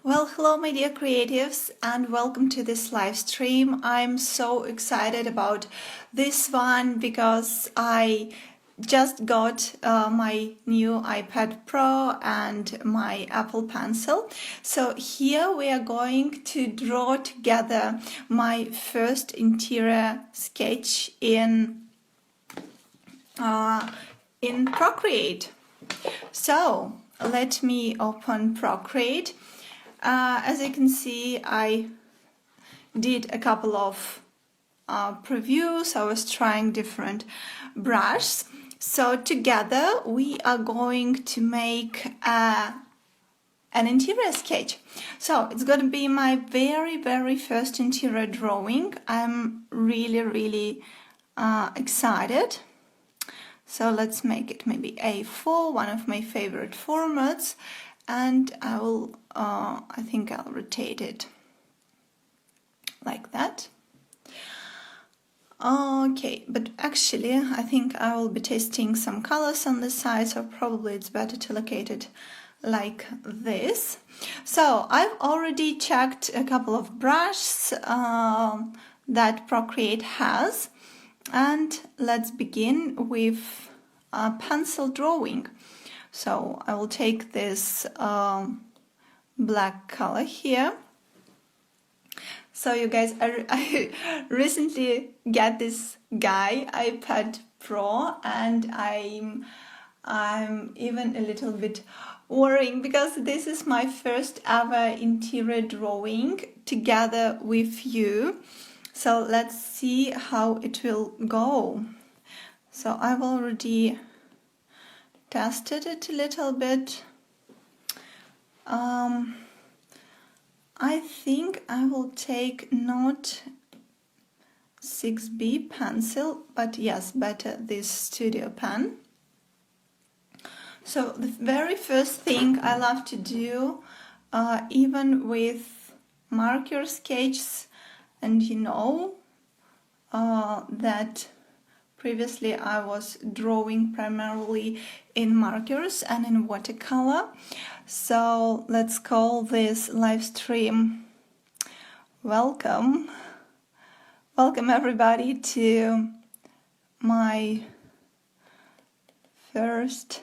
Well, hello my dear creatives and welcome to this live stream. I'm so excited about this one because I just got my new iPad Pro and my Apple Pencil. So here we are going to draw together my first interior sketch in Procreate. So let me open Procreate. As you can see, I did a couple of previews. I was trying different brushes. So together we are going to make an interior sketch. So it's going to be my very first interior drawing. I'm really excited. So let's make it maybe A4, one of my favorite formats, and I think I'll rotate it like that. Okay, but actually I think I will be testing some colors on the side, so probably it's better to locate it like this. So I've already checked a couple of brushes that Procreate has, and let's begin with pencil drawing. So I will take this black color here. So you guys, I recently got this iPad Pro, and I'm even a little bit worrying because this is my first ever interior drawing together with you. So let's see how it will go. So I've already tested it a little bit. I think I will take not 6B pencil, but yes, better this studio pen. So the very first thing I love to do, even with marker sketches, and you know that previously I was drawing primarily in markers and in watercolor. So let's call this live stream welcome. Welcome everybody to my first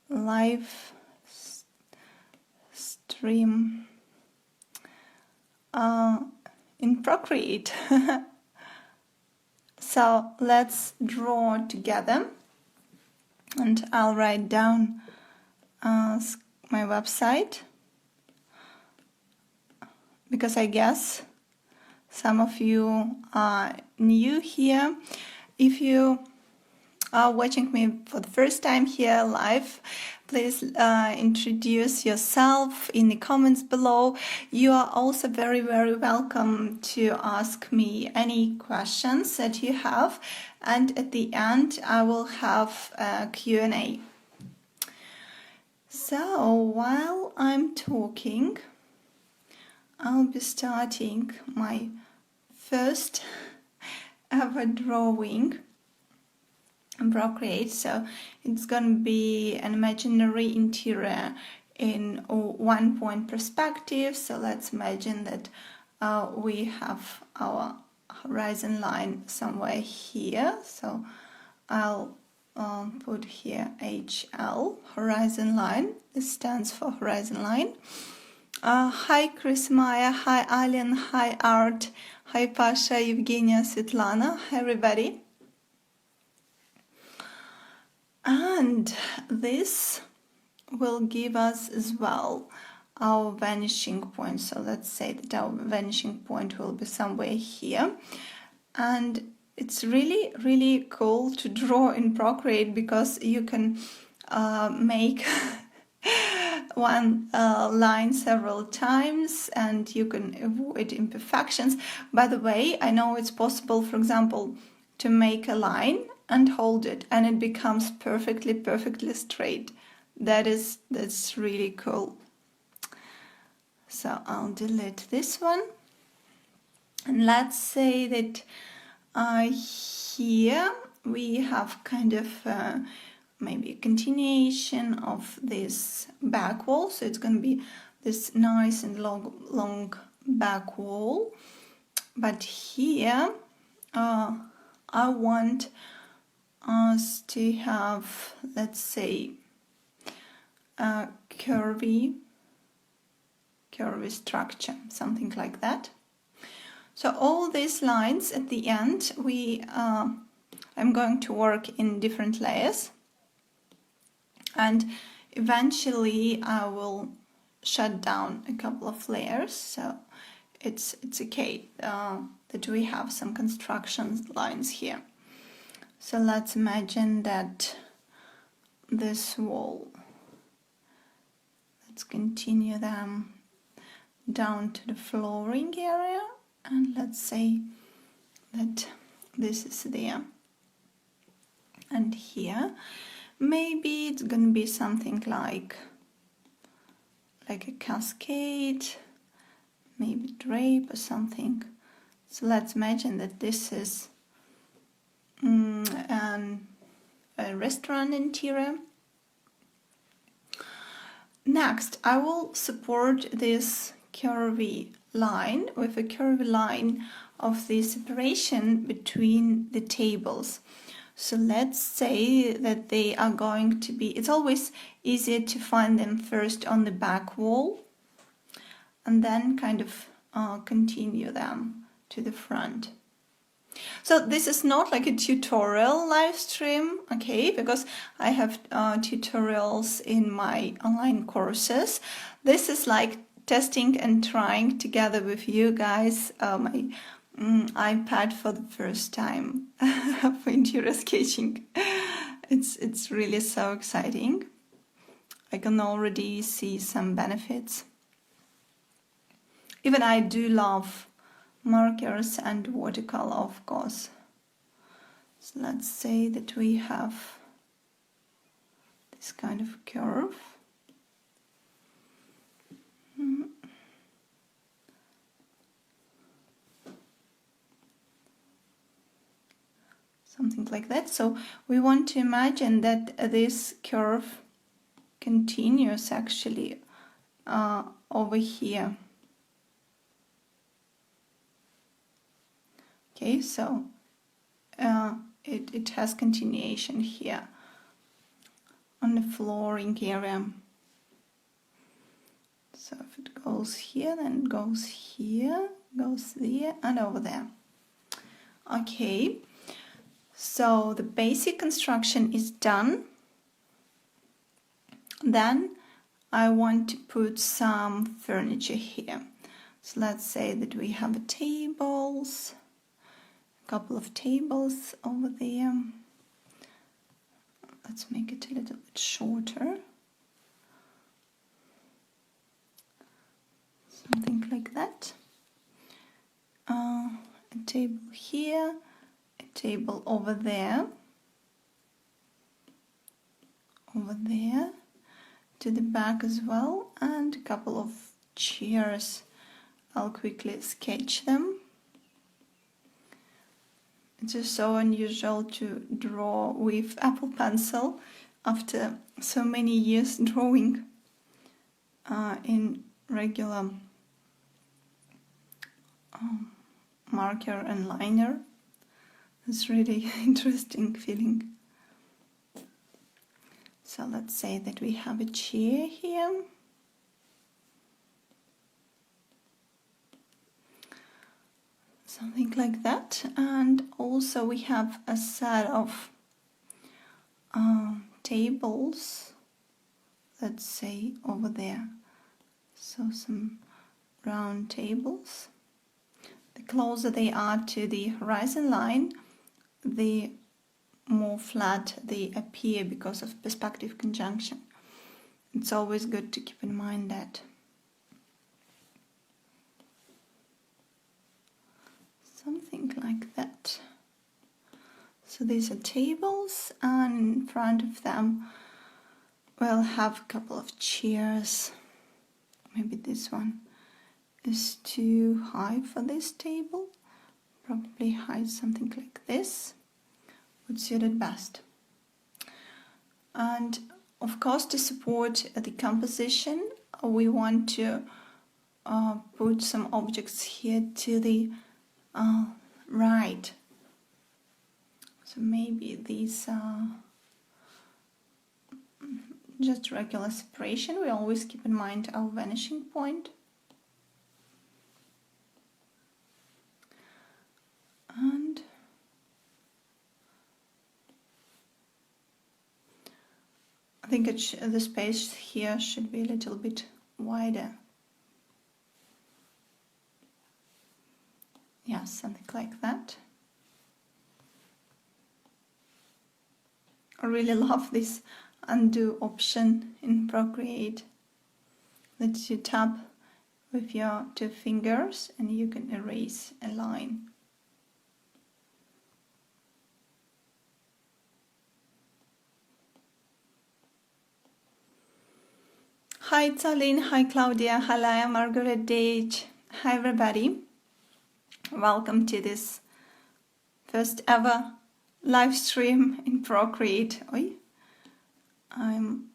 live stream in Procreate. So let's draw together, and I'll write down my website, because I guess some of you are new here. If you are watching me for the first time here live, please introduce yourself in the comments below. You are also very welcome to ask me any questions that you have, and at the end I will have a Q&A. So while I'm talking, I'll be starting my first ever drawing in Procreate. So it's gonna be an imaginary interior in a one-point perspective. So let's imagine that we have our horizon line somewhere here. So I'll put here HL, horizon line. This stands for horizon line. Hi Chris Maya, hi Alien, hi Art, hi Pasha, Evgenia, Svetlana, hi everybody. And this will give us as well our vanishing point. So let's say that our vanishing point will be somewhere here. And it's really cool to draw in Procreate because you can make one line several times, and you can avoid imperfections. By the way, I know it's possible, for example, to make a line and hold it and it becomes perfectly straight. That's really cool. So I'll delete this one, and let's say that here we have kind of maybe a continuation of this back wall. So it's going to be this nice and long back wall. But here I want us to have, let's say, a curvy structure, something like that. So all these lines at the end, I'm going to work in different layers, and eventually I will shut down a couple of layers, so it's okay that we have some construction lines here. So let's imagine that this wall, let's continue them down to the flooring area, and let's say that this is there. And here maybe it's gonna be something like a cascade, maybe drape or something. So let's imagine that this is a restaurant interior. Next, I will support this curvy line with a curvy line of the separation between the tables. So let's say that they are going to be, it's always easier to find them first on the back wall and then kind of continue them to the front. So this is not like a tutorial live stream, okay, because I have tutorials in my online courses. This is like testing and trying together with you guys my iPad for the first time for interior sketching. It's really so exciting. I can already see some benefits. Even I do love markers and watercolor, of course. So let's say that we have this kind of curve. Something like that. So we want to imagine that this curve continues actually over here. Okay, so it has continuation here on the flooring area. So if it goes here, then it goes here, goes there, and over there. Okay, so the basic construction is done. Then I want to put some furniture here. So let's say that we have tables, couple of tables over there. Let's make it a little bit shorter. Something like that. A table here, a table over there, to the back as well, and a couple of chairs. I'll quickly sketch them. It's just so unusual to draw with Apple Pencil after so many years drawing in regular marker and liner. It's really interesting feeling. So let's say that we have a chair here. Something like that, and also we have a set of tables, let's say over there. So some round tables. The closer they are to the horizon line, the more flat they appear because of perspective conjunction. It's always good to keep in mind that. Something like that. So these are tables, and in front of them we'll have a couple of chairs. Maybe this one is too high for this table. Probably hide something like this would suit it best. And of course, to support the composition, we want to put some objects here to the right. So maybe these are just regular separation. We always keep in mind our vanishing point. And I think the space here should be a little bit wider. Yeah, something like that. I really love this undo option in Procreate, that you tap with your 2 fingers and you can erase a line. Hi Tallinn, hi Claudia, hello Margaret Dage, hi everybody. Welcome to this first ever live stream in Procreate. Oi. I'm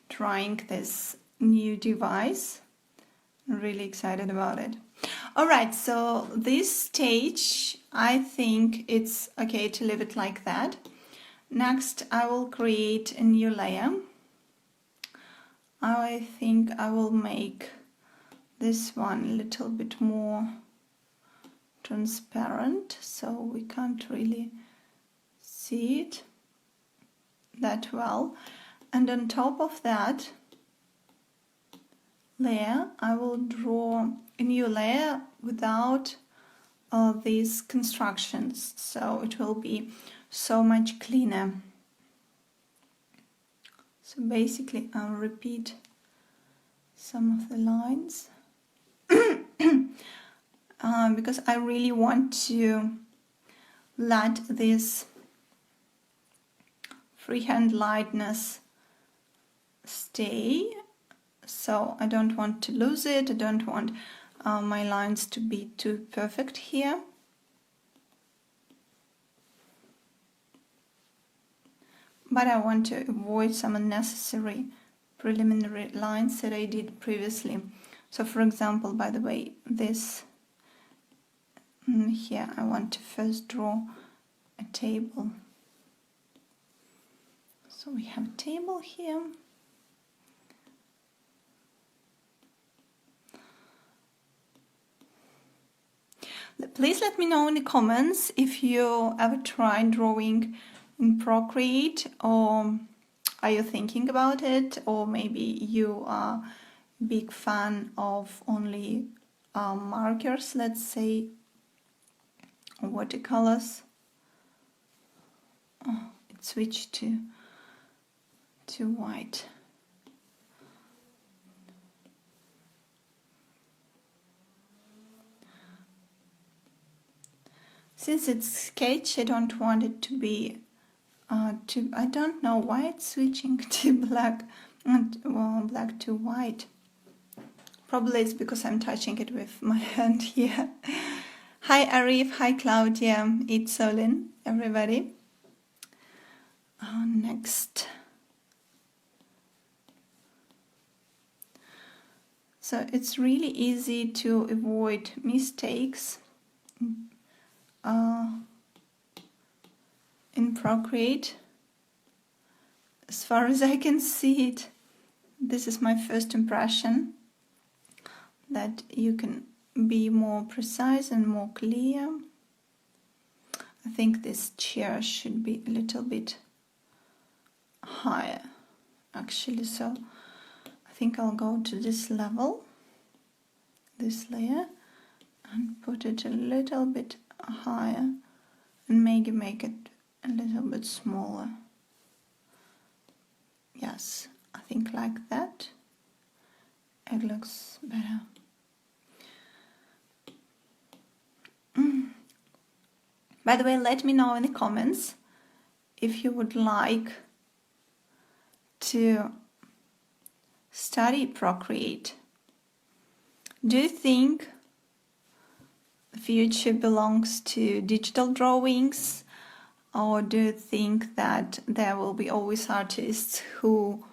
trying this new device. I'm really excited about it. Alright, so this stage, I think it's okay to leave it like that. Next, I will create a new layer. I think I will make this one a little bit more transparent, so we can't really see it that well. And on top of that layer, I will draw a new layer without these constructions, so it will be so much cleaner. So basically I'll repeat some of the lines because I really want to let this freehand lightness stay, so I don't want to lose it. I don't want my lines to be too perfect here. But I want to avoid some unnecessary preliminary lines that I did previously. So for example, by the way, this here I want to first draw a table. So we have a table here. Please let me know in the comments if you ever tried drawing in Procreate, or are you thinking about it, or maybe you are a big fan of only markers, let's say watercolors. Oh, it switched to white. Since it's sketch, I don't want it to be I don't know why it's switching to black, black to white. Probably it's because I'm touching it with my hand here. Hi Arif, hi Claudia, it's Solin, everybody. Next. So it's really easy to avoid mistakes in Procreate. As far as I can see it, this is my first impression, that you can be more precise and more clear. I think this chair should be a little bit higher actually, so I think I'll go to this level, this layer, and put it a little bit higher and maybe make it a little bit smaller. Yes, I think like that it looks better. By the way, let me know in the comments if you would like to study Procreate. Do you think the future belongs to digital drawings, or do you think that there will be always artists who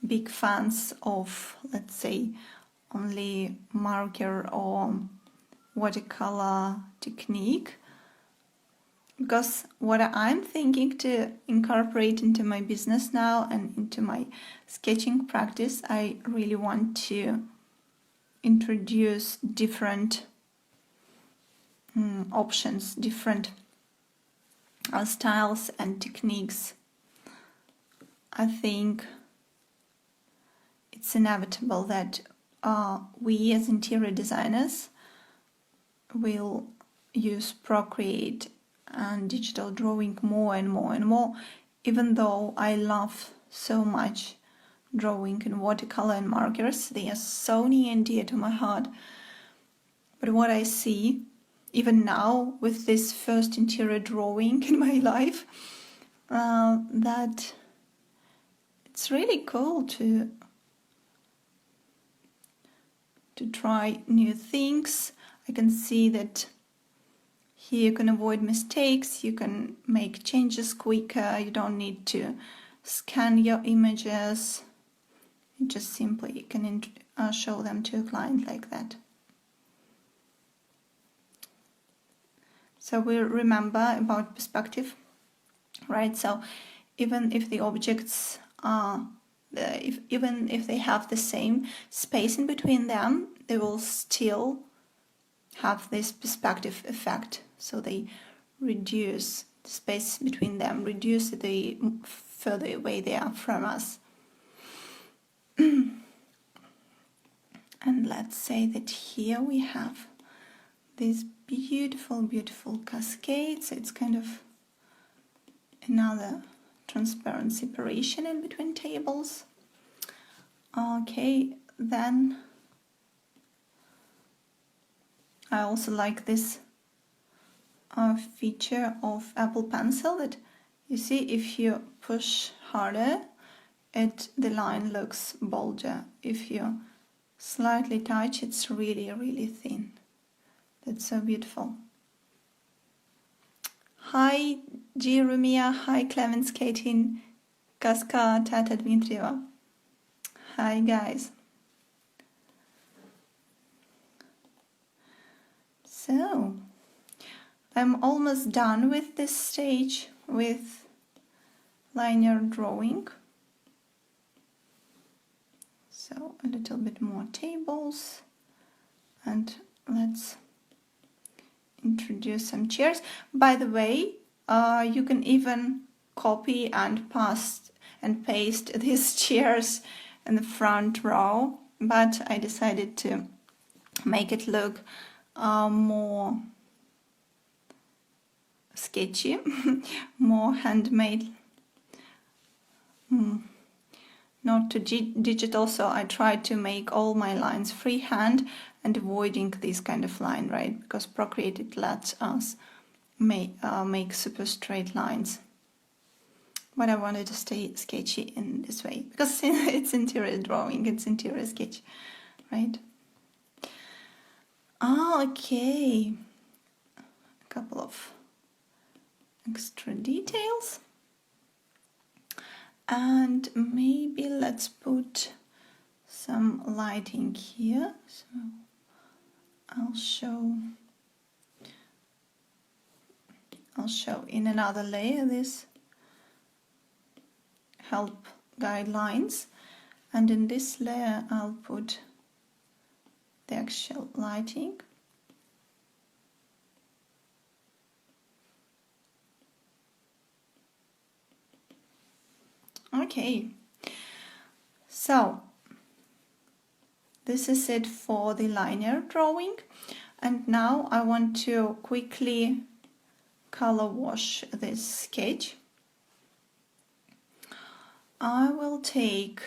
big fans of, let's say, only marker or watercolor technique, because what I'm thinking to incorporate into my business now and into my sketching practice, I really want to introduce different options, different styles and techniques. I think it's inevitable that we as interior designers will use Procreate and digital drawing more and more and more, even though I love so much drawing in watercolor and markers. They are so near and dear to my heart. But what I see, even now with this first interior drawing in my life, that it's really cool to try new things. I can see that here you can avoid mistakes, you can make changes quicker, you don't need to scan your images, you just simply can show them to a client like that. So we remember about perspective, right? So even if the objects are, even if they have the same space in between them, they will still have this perspective effect. So they reduce the space between them, reduce the further away they are from us. And let's say that here we have these beautiful, beautiful cascades. It's kind of another transparent separation in between tables. Okay, then I also like this feature of Apple Pencil, that you see if you push harder, the line looks bolder. If you slightly touch, it's really, really thin. That's so beautiful. Hi Jeremia, hi Clemens, Katin, Kaska, Tata Dmitrieva. Hi guys. So, I'm almost done with this stage with linear drawing. So a little bit more tables, and let's introduce some chairs. By the way, you can even copy and paste these chairs in the front row, but I decided to make it look more sketchy, more handmade, not too digital, so I tried to make all my lines freehand and avoiding this kind of line, right? Because Procreate lets us make super straight lines. But I wanted to stay sketchy in this way, because it's interior drawing, it's interior sketch, right? Okay. A couple of extra details. And maybe let's put some lighting here. So I'll show in another layer this help guidelines, and in this layer I'll put the actual lighting. Okay, so this is it for the linear drawing, and now I want to quickly color wash this sketch. I will take,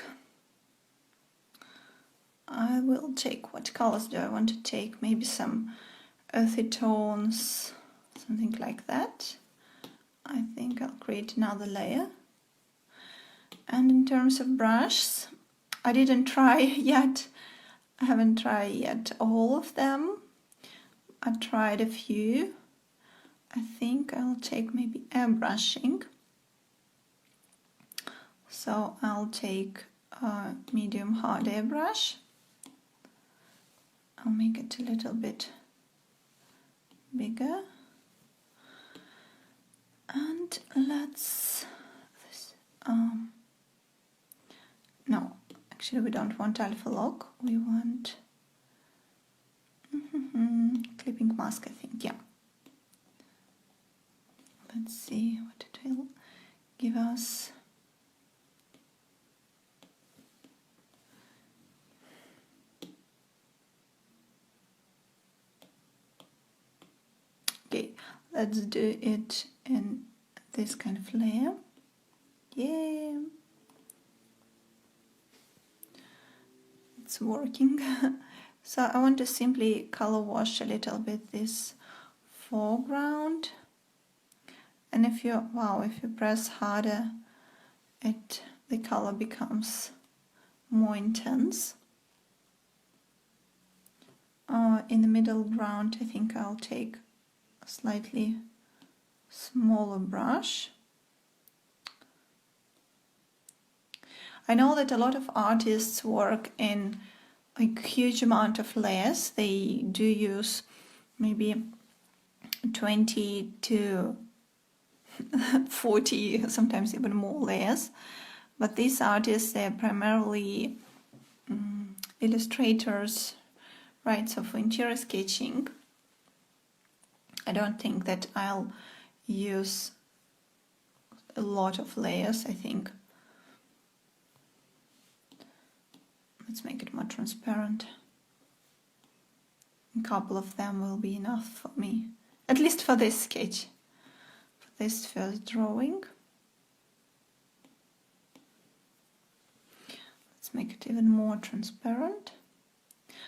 what colors do I want to take? Maybe some earthy tones, something like that. I think I'll create another layer. And in terms of brushes, I didn't try yet. I haven't tried yet all of them. I tried a few. I think I'll take maybe airbrushing. So I'll take a medium hard airbrush. I'll make it a little bit bigger. And let's, no, actually we don't want alpha lock, we want clipping mask, I think, yeah. Let's see what it will give us. Okay, let's do it in this kind of layer. Yeah, it's working. So I want to simply color wash a little bit this foreground. And if you press harder, the color becomes more intense. In the middle ground, I think I'll take a slightly smaller brush. I know that a lot of artists work in a huge amount of layers. They do use maybe 20 to 40, sometimes even more layers. But these artists, they're primarily illustrators, right? So for interior sketching, I don't think that I'll use a lot of layers, I think. Let's make it more transparent. A couple of them will be enough for me, at least for this sketch, for this first drawing. Let's make it even more transparent.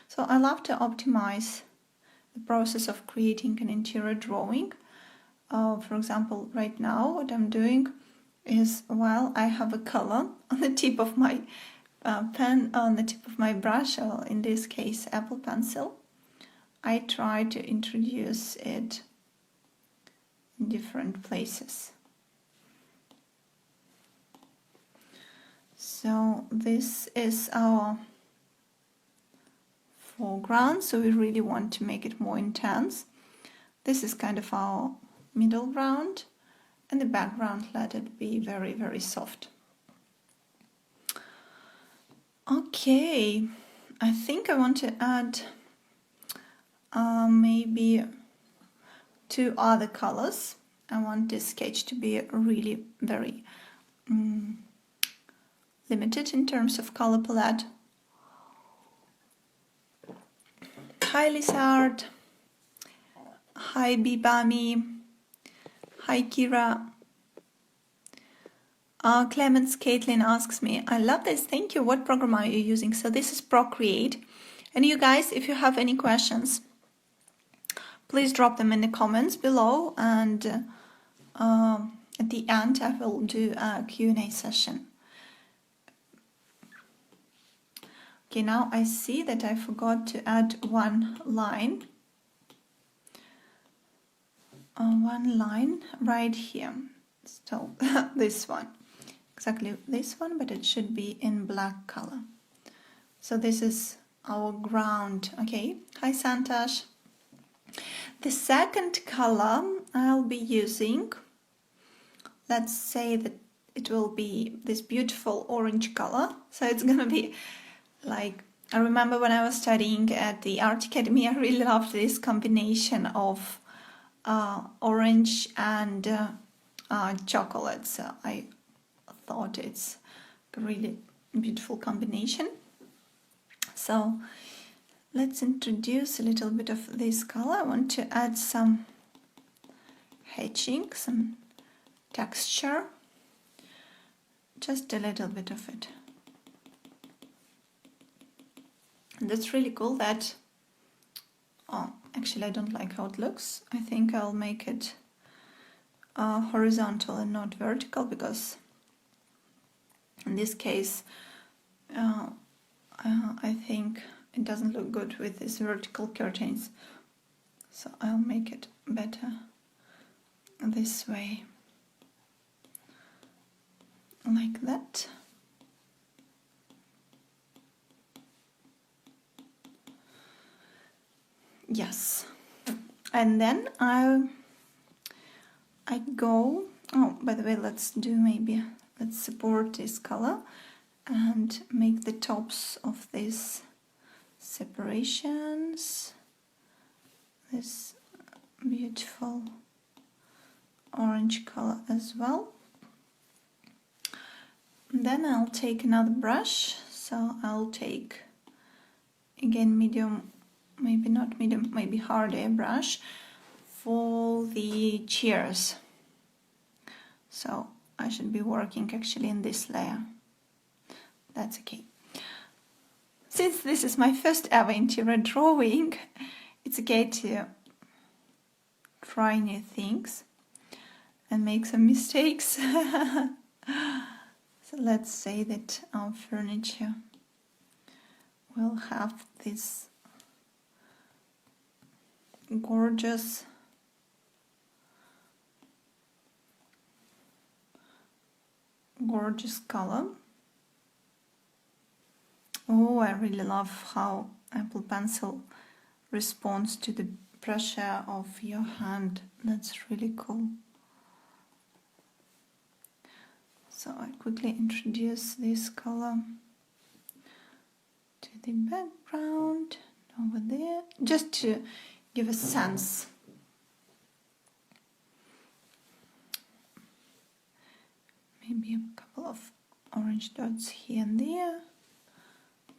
So I love to optimize the process of creating an interior drawing. For example, right now what I'm doing is, while I have a color on the tip of my pen, on the tip of my brush, or in this case Apple Pencil, I try to introduce it in different places. So this is our foreground, so we really want to make it more intense. This is kind of our middle ground, and the background, let it be very, very soft. Okay, I think I want to add maybe 2 other colors. I want this sketch to be really very limited in terms of color palette. Hi Lizard, hi Bibami, hi Kira. Clemens Caitlin asks me, I love this, thank you, what program are you using? So this is Procreate. And you guys, if you have any questions, please drop them in the comments below, and at the end I will do a Q&A session. Okay, now I see that I forgot to add one line right here. So this one, exactly this one, but it should be in black color. So this is our ground. Okay, hi Santosh. The second color I'll be using, let's say that it will be this beautiful orange color. So it's gonna be like, I remember when I was studying at the Art Academy, I really loved this combination of orange and chocolate. So I thought it's a really beautiful combination. So let's introduce a little bit of this color. I want to add some hatching, some texture, just a little bit of it. And that's really cool that, oh, actually I don't like how it looks. I think I'll make it horizontal and not vertical, because in this case I think it doesn't look good with these vertical curtains. So I'll make it better this way. like that. Yes, and then I go, oh, by the way, let's support this color and make the tops of these separations this beautiful orange color as well. And then I'll take another brush, so I'll take again medium, maybe not medium, maybe harder brush for the chairs. So I should be working actually in this layer. That's okay. Since this is my first ever interior drawing, it's okay to try new things and make some mistakes. So let's say that our furniture will have this gorgeous color. Oh, I really love how Apple Pencil responds to the pressure of your hand. That's really cool. So I quickly introduce this color to the background over there, just to give a sense. Maybe a couple of orange dots here and there,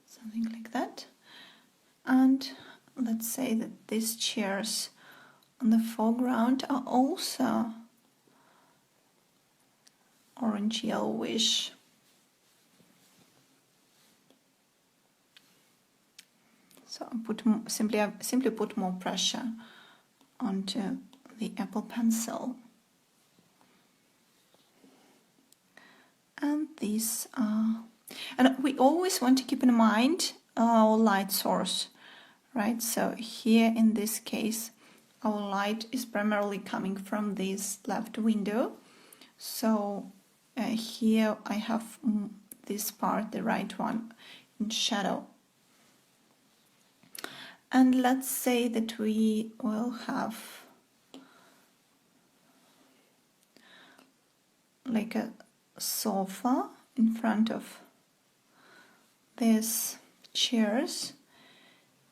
something like that. And let's say that these chairs on the foreground are also orange yellowish. So I simply put more pressure onto the Apple Pencil. And these are, and we always want to keep in mind our light source, right? So here in this case, our light is primarily coming from this left window. So here I have this part, the right one, in shadow. And let's say that we will have like a sofa in front of these chairs.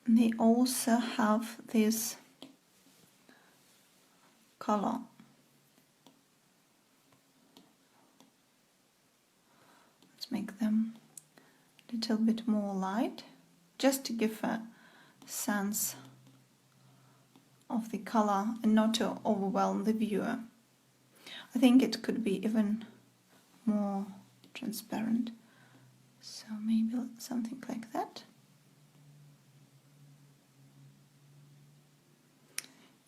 And they also have this color. Let's make them a little bit more light, just to give a sense of the color and not to overwhelm the viewer. I think it could be even more transparent. So maybe something like that.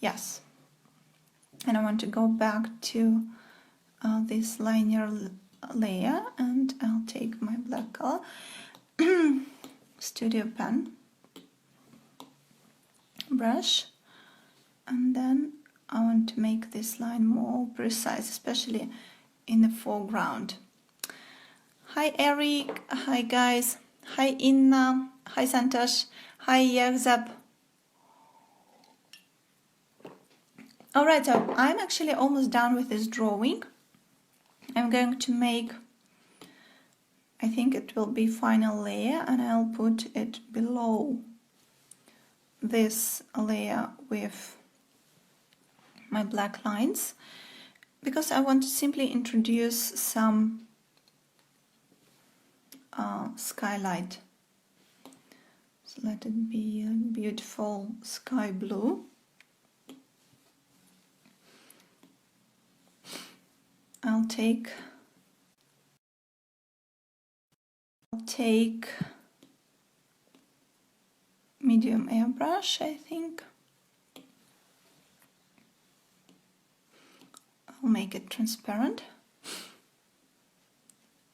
Yes. And I want to go back to this linear layer, and I'll take my black color, Studio Pen brush, and then I want to make this line more precise, especially in the foreground. Hi Eric, hi guys, hi Inna, hi Santosh, hi Yerzab. Alright, so I'm actually almost done with this drawing. I'm going to make, I think it will be final layer, and I'll put it below this layer with my black lines, because I want to simply introduce some skylight. So let it be a beautiful sky blue. I'll take medium airbrush, I think. I'll make it transparent.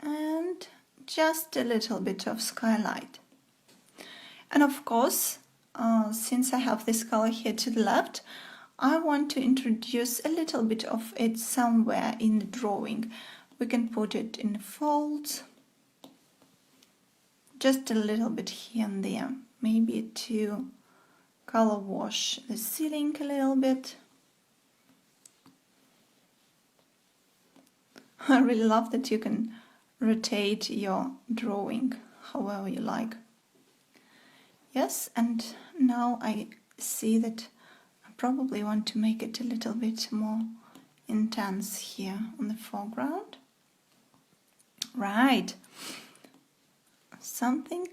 And just a little bit of skylight. And of course, since I have this color here to the left, I want to introduce a little bit of it somewhere in the drawing, we can put it in folds, just a little bit here and there, maybe to color wash the ceiling a little bit. I really love that you can rotate your drawing however you like. Yes, and now I see that I probably want to make it a little bit more intense here on the foreground. Right, something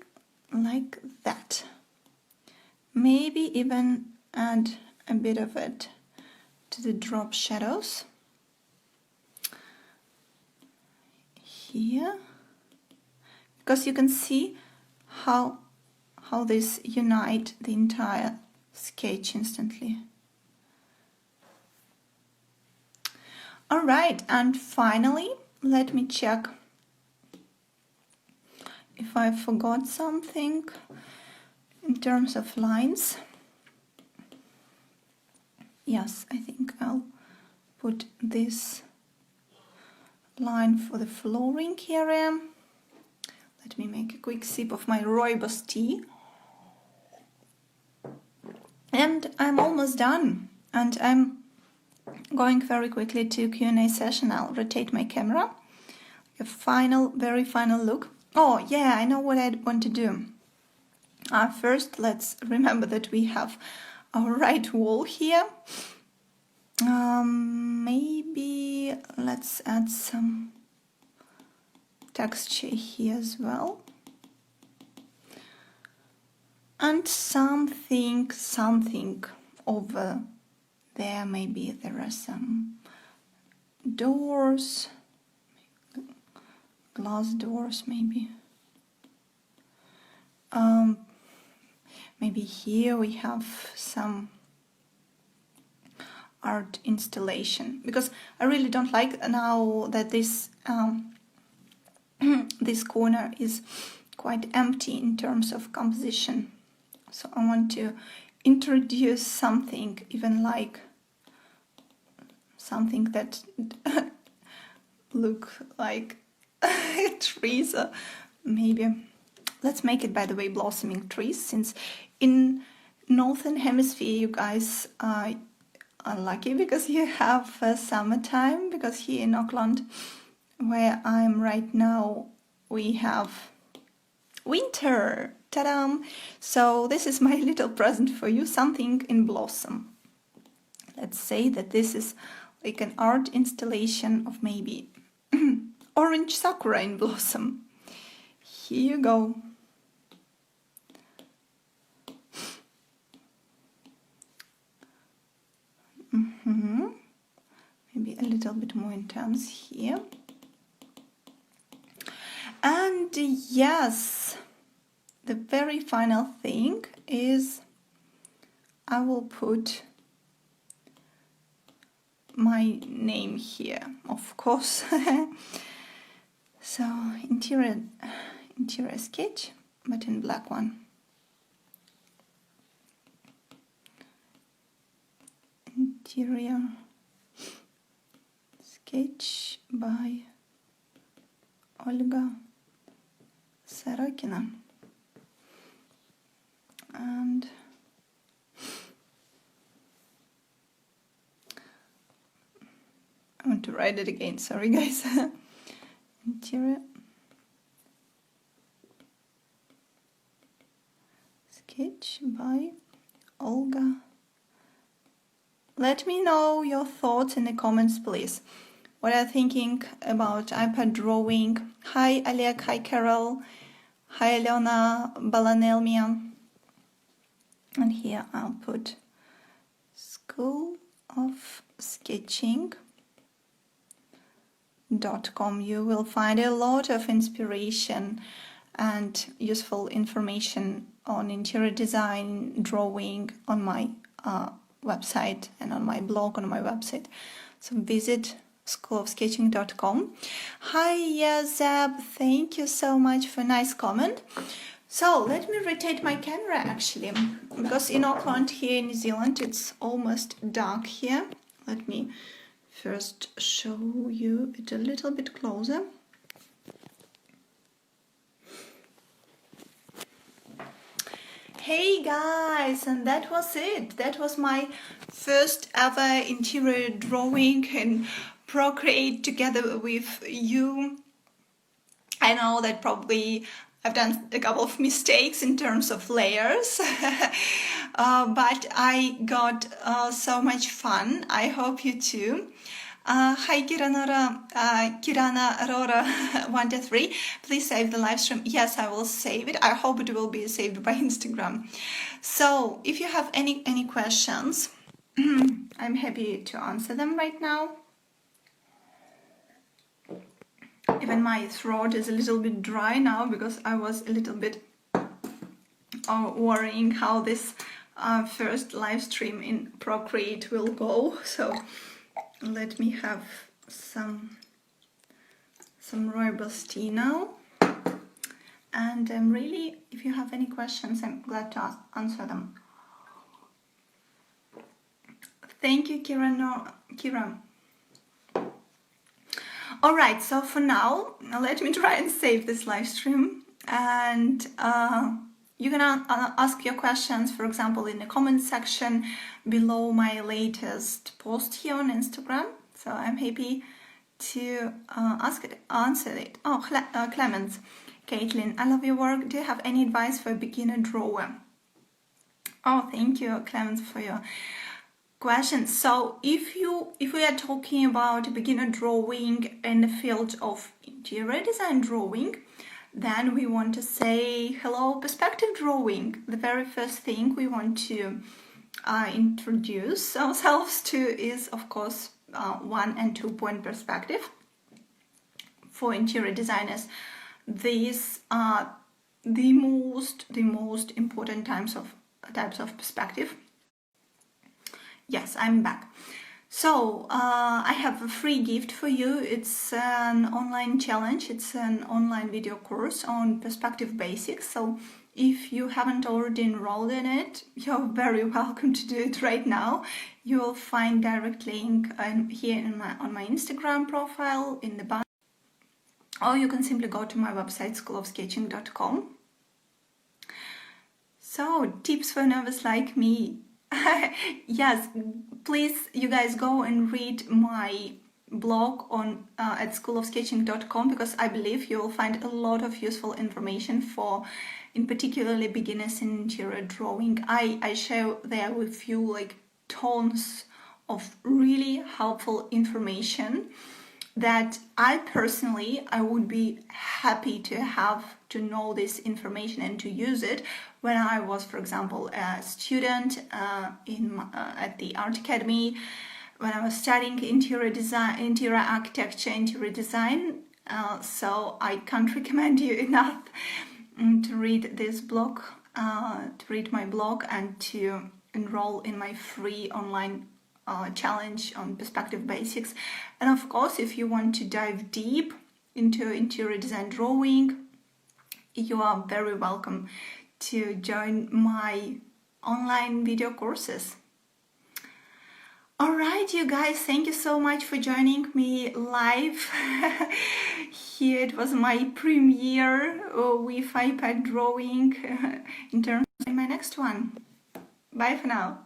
like that. Maybe even add a bit of it to the drop shadows here, because you can see how this unite the entire sketch instantly. All right, and finally, let me check if I forgot something in terms of lines. Yes, I think I'll put this line for the flooring area. Let me make a quick sip of my rooibos tea. And I'm almost done, and I'm going very quickly to Q&A session. I'll rotate my camera. A final, very final look. Oh yeah, I know what I want to do. First, let's remember that we have our right wall here. Maybe let's add some texture here as well. And something over there. Maybe there are some doors, glass doors maybe. Maybe here we have some art installation, because I really don't like now that this this corner is quite empty in terms of composition. So I want to introduce something, even like something that look like trees, maybe. Let's make it, by the way, blossoming trees, since in Northern Hemisphere you guys are lucky because you have summertime, because here in Auckland, where I'm right now, we have winter. Ta-da! So this is my little present for you, something in blossom. Let's say that this is like an art installation of maybe orange sakura in blossom. Here you go. Maybe a little bit more intense here. And yes, the very final thing is I will put my name here, of course. So interior sketch, but in black one. Interior sketch by Olga Sarokina. And I want to write it again, sorry guys. Interior sketch by Olga. Let me know your thoughts in the comments, please. What are you thinking about iPad drawing? Hi Alek, hi Carol, hi Alena Balanelmia. And here I'll put School of Sketching.com. You will find a lot of inspiration and useful information on interior design, drawing on my website and on my blog on my website. So visit schoolofsketching.com. Hi Zeb, thank you so much for a nice comment. So let me rotate my camera actually, because in Auckland here in New Zealand it's almost dark here. Let me first show you it a little bit closer. Hey guys, and that was it. That was my first ever interior drawing in Procreate together with you. I know that probably I've done a couple of mistakes in terms of layers, but I got so much fun. I hope you too. Hi Kirana Aurora 123. Please save the live stream. Yes, I will save it. I hope it will be saved by Instagram. So if you have any questions, I'm happy to answer them right now. Even my throat is a little bit dry now because I was a little bit worrying how this first live stream in Procreate will go. So let me have some rooibos tea now. And really, if you have any questions, I'm glad to answer them. Thank you, Kira. Alright, so for now, let me try and save this live stream, and you can ask your questions, for example, in the comment section below my latest post here on Instagram. So I'm happy to answer it. Oh, Clemens, Caitlin, I love your work. Do you have any advice for a beginner drawer? Oh, thank you, Clemens, for your question. So if we are talking about beginner drawing in the field of interior design drawing, then we want to say hello perspective drawing. The very first thing we want to introduce ourselves to is, of course, 1 and 2 point perspective. For interior designers, these are the most important types of perspective. Yes, I'm back. So I have a free gift for you. It's an online challenge. It's an online video course on perspective basics. So if you haven't already enrolled in it, you're very welcome to do it right now. You will find direct link here on my Instagram profile in the bio, or you can simply go to my website schoolofsketching.com. So tips for novice like me. Yes, please, you guys go and read my blog on at schoolofsketching.com, because I believe you will find a lot of useful information for, in particularly, beginners in interior drawing. I share there with you like tons of really helpful information that I would be happy to have to know this information and to use it when I was, for example, a student at the Art Academy, when I was studying interior design, interior architecture, interior design. So I can't recommend you enough to read this blog, to read my blog, and to enroll in my free online challenge on perspective basics. And of course, if you want to dive deep into interior design drawing, you are very welcome to join my online video courses. All right, you guys, thank you so much for joining me live. Here it was my premiere with iPad drawing in terms of my next one. Bye for now.